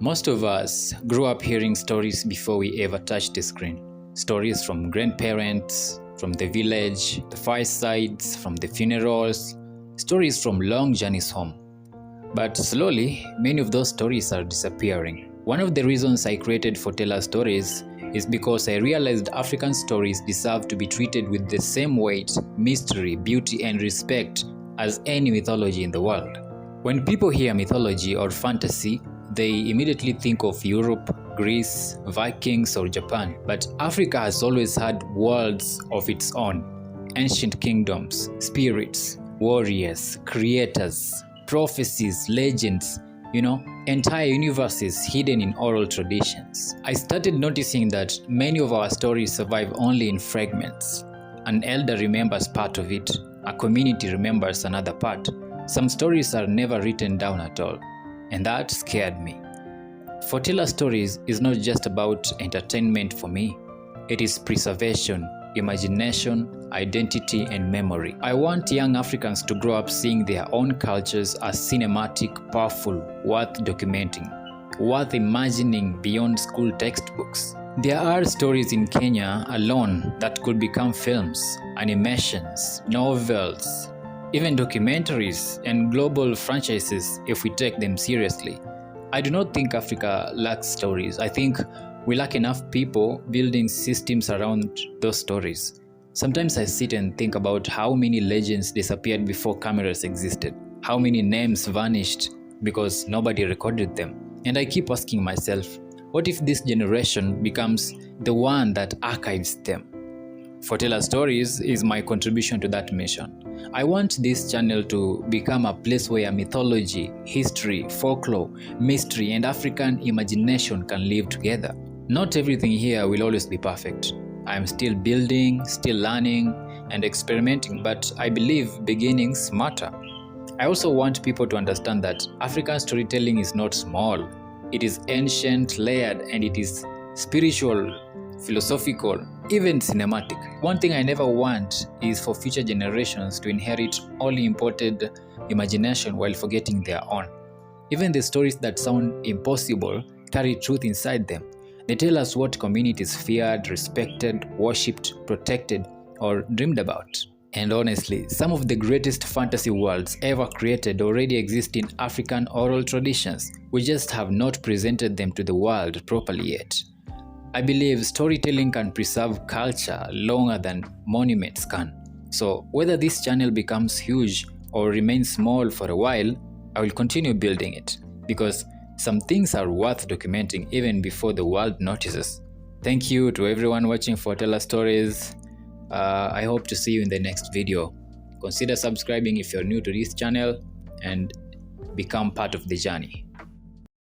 Most of us grew up hearing stories before we ever touched the screen. Stories from grandparents, from the village, the firesides, from the funerals, stories from long journeys home. But slowly, many of those stories are disappearing. One of the reasons I created Foretella Stories is because I realized African stories deserve to be treated with the same weight, mystery, beauty, and respect as any mythology in the world. When people hear mythology or fantasy, they immediately think of Europe, Greece, Vikings, or Japan. But Africa has always had worlds of its own. Ancient kingdoms, spirits, warriors, creators, prophecies, legends, entire universes hidden in oral traditions. I started noticing that many of our stories survive only in fragments. An elder remembers part of it, a community remembers another part. Some stories are never written down at all, and that scared me. Foretella Stories is not just about entertainment for me. It is preservation, imagination, identity, and memory. I want young Africans to grow up seeing their own cultures as cinematic, powerful, worth documenting, worth imagining beyond school textbooks. There are stories in Kenya alone that could become films, animations, novels, even documentaries and global franchises if we take them seriously. I do not think Africa lacks stories. I think we lack enough people building systems around those stories. Sometimes I sit and think about how many legends disappeared before cameras existed, how many names vanished because nobody recorded them. And I keep asking myself, what if this generation becomes the one that archives them? Foretella Stories is my contribution to that mission. I want this channel to become a place where mythology, history, folklore, mystery, and African imagination can live together. Not everything here will always be perfect. I am still building, still learning, and experimenting, but I believe beginnings matter. I also want people to understand that African storytelling is not small. It is ancient, layered, and it is spiritual, philosophical, even cinematic. One thing I never want is for future generations to inherit only imported imagination while forgetting their own. Even the stories that sound impossible carry truth inside them. They tell us what communities feared, respected, worshipped, protected, or dreamed about. And honestly, some of the greatest fantasy worlds ever created already exist in African oral traditions. We just have not presented them to the world properly yet. I believe storytelling can preserve culture longer than monuments can. So whether this channel becomes huge or remains small for a while, I will continue building it because some things are worth documenting even before the world notices. Thank you to everyone watching Foretella Stories. I hope to see you in the next video. Consider subscribing if you're new to this channel and become part of the journey.